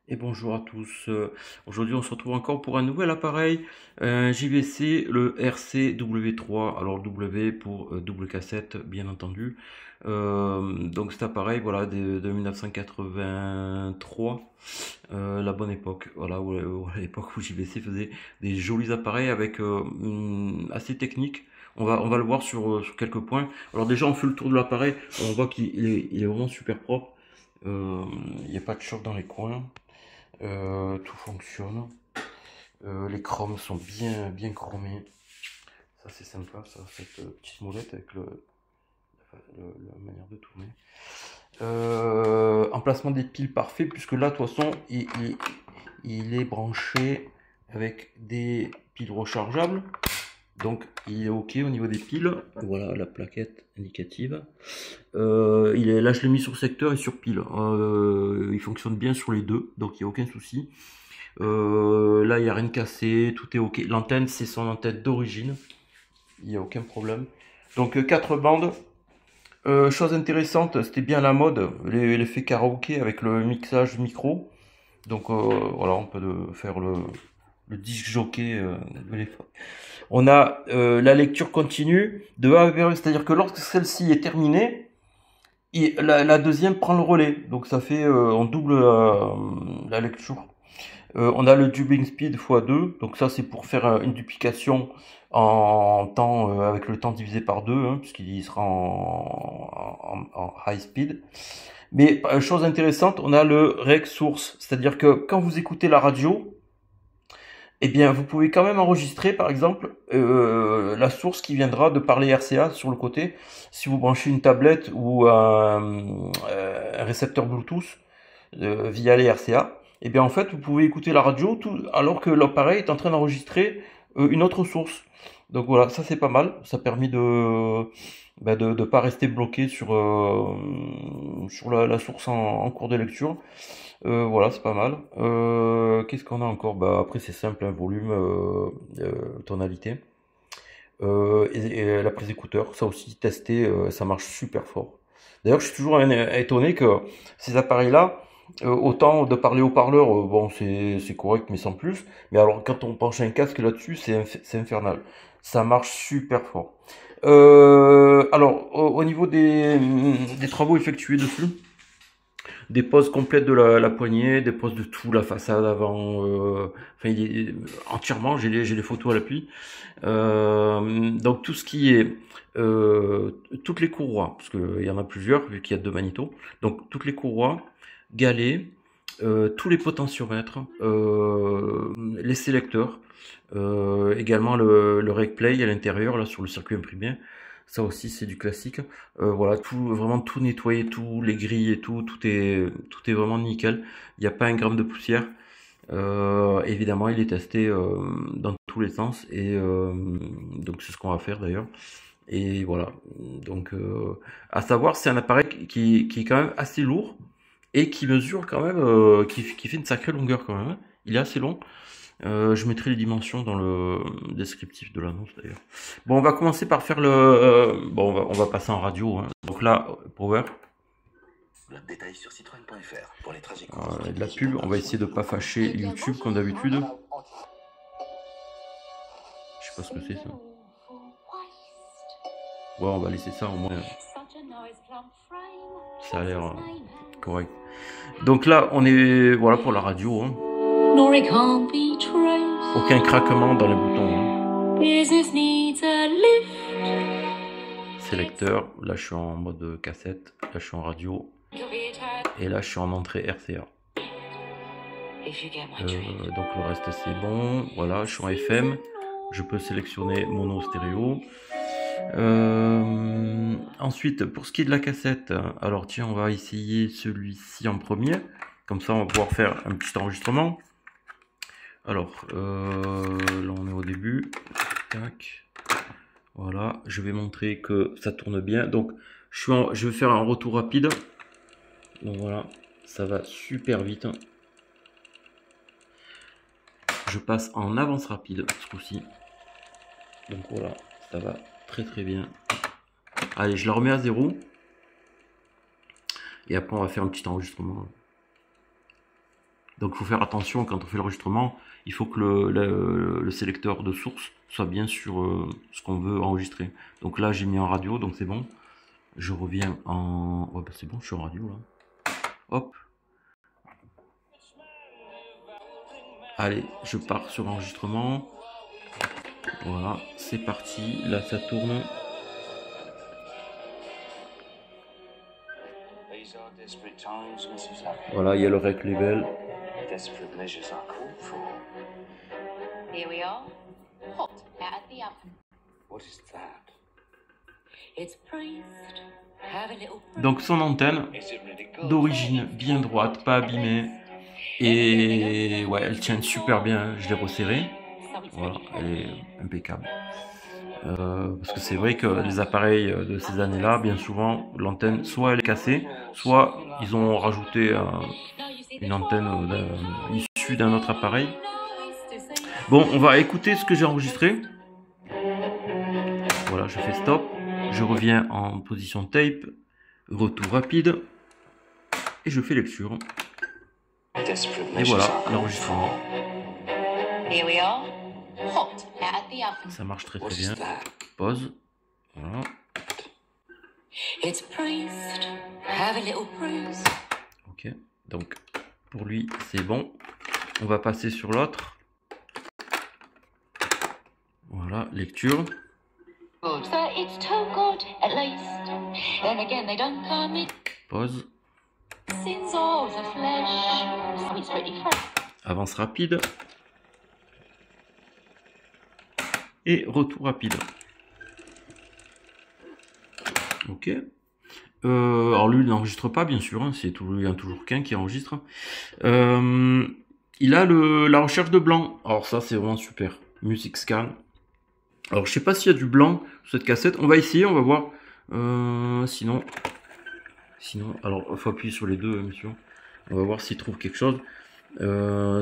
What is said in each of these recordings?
Et bonjour à tous. Aujourd'hui, on se retrouve encore pour un nouvel appareil, un JVC, le RCW3. Alors W pour double cassette, bien entendu. Donc cet appareil, voilà, de 1983, la bonne époque. Voilà, à l'époque où JVC faisait des jolis appareils avec assez techniques. On va le voir sur quelques points. Alors déjà, on fait le tour de l'appareil. On voit qu'il est vraiment super propre. Il n'y a pas de choc dans les coins. Tout fonctionne. Les chromes sont bien chromés. Ça c'est sympa, ça, cette petite molette avec la manière de tourner. Emplacement des piles parfait, puisque là, de toute façon, il est branché avec des piles rechargeables. Donc il est ok au niveau des piles. Voilà la plaquette indicative. Là je l'ai mis sur secteur et sur pile. Il fonctionne bien sur les deux, donc il n'y a aucun souci. Là il n'y a rien de cassé, tout est ok. L'antenne c'est son antenne d'origine, il n'y a aucun problème. Donc 4 bandes. Chose intéressante, c'était bien la mode, l'effet karaoké avec le mixage micro. Donc voilà, on peut faire le disc jockey de l'époque. On a la lecture continue de A vers B, c'est-à-dire que lorsque celle-ci est terminée, la deuxième prend le relais. Donc ça fait, on double la lecture. On a le dubbing speed x2, donc ça c'est pour faire une duplication en temps, avec le temps divisé par 2, hein, puisqu'il sera en high speed. Mais chose intéressante, on a le rec source, c'est-à-dire que quand vous écoutez la radio, eh bien, vous pouvez quand même enregistrer, par exemple, la source qui viendra de parler RCA sur le côté. Si vous branchez une tablette ou un récepteur Bluetooth via les RCA, eh bien, en fait, vous pouvez écouter la radio alors que l'appareil est en train d'enregistrer une autre source. Donc voilà, ça c'est pas mal. Ça permet de pas rester bloqué sur la source en cours de lecture. Voilà, c'est pas mal. Qu'est-ce qu'on a encore? Bah, après, c'est simple, hein, volume, tonalité. Et la prise écouteur, ça aussi, testé, ça marche super fort. D'ailleurs, je suis toujours étonné que ces appareils-là, autant de parler au parleur, bon, c'est correct, mais sans plus. Mais alors, quand on penche un casque là-dessus, c'est infernal. Ça marche super fort. Alors, au niveau des travaux effectués dessus, des poses complètes de la poignée, des poses de tout, la façade avant, enfin il est entièrement, j'ai les photos à l'appui. Donc tout ce qui est toutes les courroies, parce qu'il y en a plusieurs vu qu'il y a deux magnétos, donc toutes les courroies, galets, tous les potentiomètres, les sélecteurs, également le rec play à l'intérieur là sur le circuit imprimé. Ça aussi c'est du classique. Voilà, vraiment tout nettoyé, tous les grilles et tout est vraiment nickel. Il n'y a pas un gramme de poussière. Évidemment, il est testé dans tous les sens et donc c'est ce qu'on va faire d'ailleurs. Et voilà. Donc, à savoir, c'est un appareil qui est quand même assez lourd et qui mesure quand même, qui fait une sacrée longueur quand même, hein. Il est assez long. Je mettrai les dimensions dans le descriptif de l'annonce d'ailleurs. Bon, on va commencer par faire bon, on va passer en radio, hein. Donc là, power. Détail sur citroën.fr pour les trajets De la pub, on va essayer de pas fâcher YouTube comme d'habitude. Je sais pas ce que c'est ça. Ouais, on va laisser ça au moins. Ça a l'air correct. Donc là, on est voilà pour la radio, hein. Aucun craquement dans les boutons, hein. Sélecteur, là je suis en mode cassette, là je suis en radio, et là je suis en entrée RCA. Donc le reste c'est bon, voilà, je suis en FM, je peux sélectionner mono stéréo. Ensuite, pour ce qui est de la cassette, alors tiens, on va essayer celui-ci en premier, comme ça on va pouvoir faire un petit enregistrement. Alors, là on est au début, tac. Voilà, je vais montrer que ça tourne bien. Donc, je vais faire un retour rapide. Donc voilà, ça va super vite. Je passe en avance rapide ce coup-ci. Donc voilà, ça va très bien. Allez, je la remets à 0. Et après, on va faire un petit enregistrement. Donc il faut faire attention quand on fait l'enregistrement, il faut que le sélecteur de source soit bien sur ce qu'on veut enregistrer. Donc là j'ai mis en radio, donc c'est bon. Je reviens en... Ouais, bah c'est bon, je suis en radio là. Hop. Allez, je pars sur l'enregistrement. Voilà, c'est parti. Là ça tourne. Voilà, il y a le rec level. Here we are, hot out of the oven. What is that? It's priest. Have a little Donc son antenne d'origine bien droite, pas abîmée. Et ouais, elle tient super bien, je l'ai resserrée. Voilà, elle est impeccable. Parce que c'est vrai que les appareils de ces années-là, bien souvent, l'antenne, soit elle est cassée, soit ils ont rajouté une antenne issue d'un autre appareil. Bon, on va écouter ce que j'ai enregistré. Voilà, je fais stop. Je reviens en position tape. Retour rapide. Et je fais lecture. Et voilà, l'enregistrement. Here we are, hot out of the oven. Ça marche très très bien. Pause. Voilà. It's priest. Have a little bruise. Ok. Donc, pour lui, c'est bon. On va passer sur l'autre. Voilà, lecture. Good. So it's too good, at least. Then again, they don't come in Pause. sins of the flesh. So it's pretty fresh. Avance rapide. Et retour rapide. Ok. Alors lui, il n'enregistre pas, bien sûr. Hein, il y en a toujours qu'un qui enregistre. Il a la recherche de blanc. Alors ça, c'est vraiment super. Music Scan. Alors je sais pas s'il y a du blanc sur cette cassette. On va essayer, on va voir. Sinon, alors il faut appuyer sur les deux, monsieur. On va voir s'il trouve quelque chose.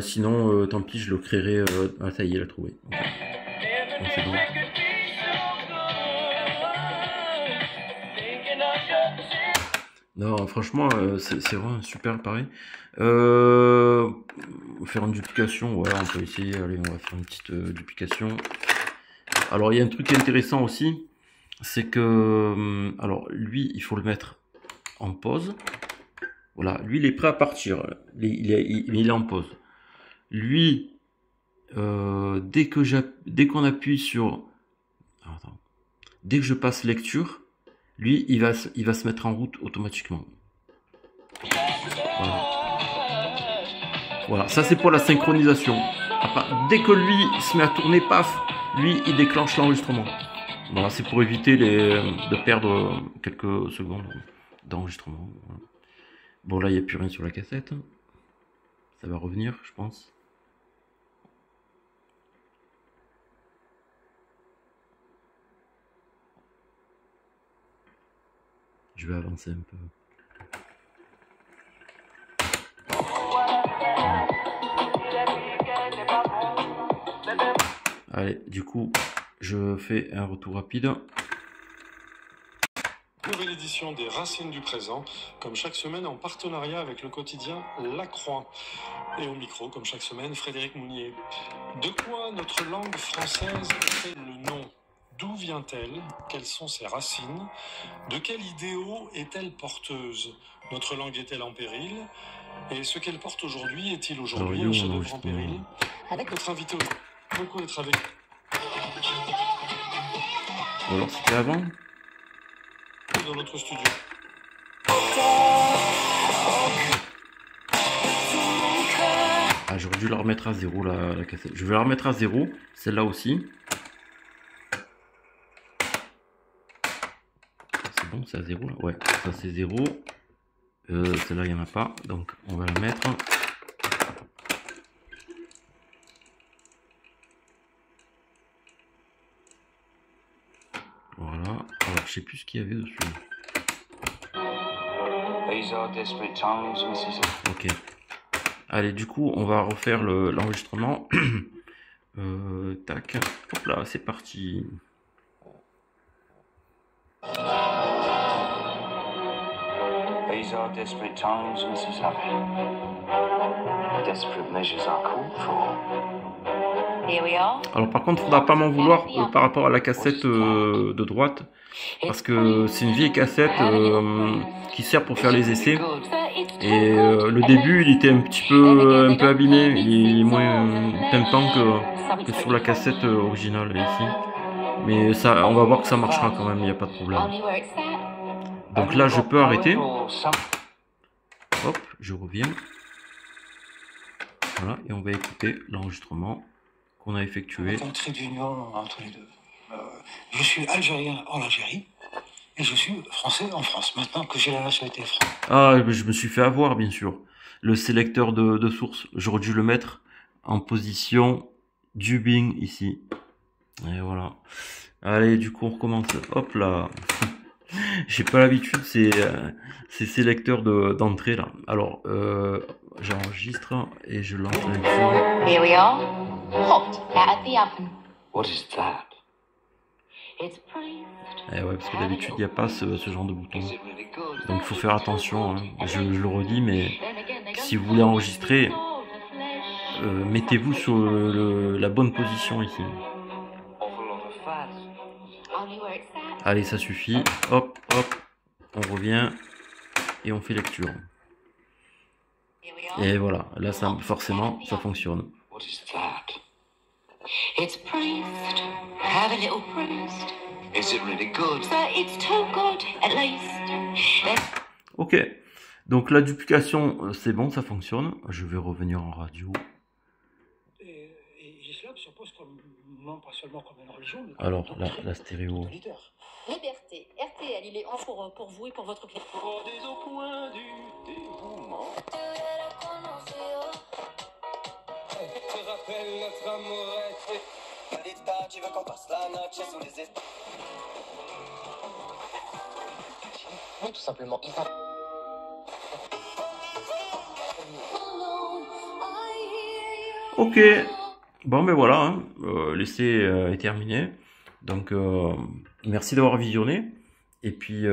Sinon, tant pis, je le créerai. Ah ça y est, il a trouvé. Okay. Donc, c'est bon. Non, franchement, c'est vraiment super pareil. Faire une duplication, ouais, on peut essayer. Allez, on va faire une petite duplication. Alors, il y a un truc est intéressant aussi, c'est que, alors, lui, il faut le mettre en pause. Voilà, lui, il est prêt à partir. Il est en pause. Lui, dès qu'on appuie sur... Attends. Dès que je passe lecture, lui, il va se mettre en route automatiquement. Voilà. Voilà, ça c'est pour la synchronisation. Dès que lui se met à tourner, paf, lui, il déclenche l'enregistrement. Voilà, c'est pour éviter de perdre quelques secondes d'enregistrement. Voilà. Bon, là, il n'y a plus rien sur la cassette. Ça va revenir, je pense. Je vais avancer un peu. Allez, du coup, je fais un retour rapide. Nouvelle édition des Racines du présent, comme chaque semaine en partenariat avec le quotidien La Croix. Et au micro, comme chaque semaine, Frédéric Mounier. De quoi notre langue française est-elle le nom? D'où vient-elle? Quelles sont ses racines? De quel idéaux est-elle porteuse? Notre langue est-elle en péril? Et ce qu'elle porte aujourd'hui est-il aujourd'hui un chef-d'œuvre en péril? Avec notre invité, beaucoup d'être avec. Ou alors c'était avant? Dans notre studio. Ah, j'aurais dû la remettre à zéro, la cassette. Je vais la remettre à zéro, celle-là aussi. C'est bon, c'est à zéro là? Ouais, ça c'est zéro. Celle-là, il n'y en a pas, donc on va la mettre. Voilà. Alors, je sais plus ce qu'il y avait dessus. Ok. Allez, du coup, on va refaire l'enregistrement. Tac. Hop là, c'est parti. These are desperate times, Mrs. Hubbard. desperate measures are called for. Here we are. Alors par contre, faudra pas m'en vouloir par rapport à la cassette de droite, parce que c'est une vieille cassette qui sert pour faire les essais. Et le début, il était un peu abîmé, il est moins pimpant que sur la cassette originale ici. Mais ça, on va voir que ça marchera quand même, il n'y a pas de problème. Donc là, je peux arrêter. Hop, je reviens. Voilà, et on va écouter l'enregistrement qu'on a effectué. Un trait d'union entre les deux. Je suis algérien en Algérie et je suis français en France. Maintenant que j'ai la nationalité française. Ah, je me suis fait avoir, bien sûr. Le sélecteur de source, j'aurais dû le mettre en position dubbing ici. Et voilà. Allez, du coup, on recommence. Hop là. J'ai pas l'habitude, ces sélecteurs d'entrée là. Alors, j'enregistre et je lance la lecture. Here we are. Hot out of the oven. What is that? It's priest. Eh ouais, parce que d'habitude, il n'y a pas ce genre de bouton. Is it really good? Donc, il faut faire attention. Hein. Je le redis, mais si vous voulez enregistrer, mettez-vous sur la bonne position ici. Awful lot of fat. Only where it's at. Allez, ça suffit. Hop, hop. On revient et on fait lecture. Here we are. Et voilà, là, ça, forcément, ça fonctionne. What is that? It's priest. Have a little priest. Is it really good? So it's too good, at least. Ok. Donc, la duplication, c'est bon, ça fonctionne. Je vais revenir en radio. Et l'islam s'impose comme, non pas seulement comme une religion, mais comme Alors, une doctrine la stéréo. totalitaire. Liberté, RTL, il est en pour vous et pour votre client. Rendez au point du dévouement. Te rappelle notre amour. Palita, tu veux qu'on passe la noche sous les étoiles? Oui, tout simplement, il va. Ok. Bon, ben voilà. Hein. L'essai est terminé. Donc, merci d'avoir visionné. Et puis,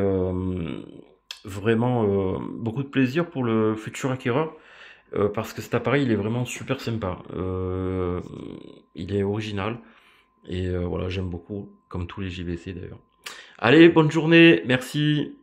vraiment, beaucoup de plaisir pour le futur acquéreur. Parce que cet appareil, il est vraiment super sympa. Il est original. Et voilà, j'aime beaucoup, comme tous les JVC d'ailleurs. Allez, bonne journée, merci.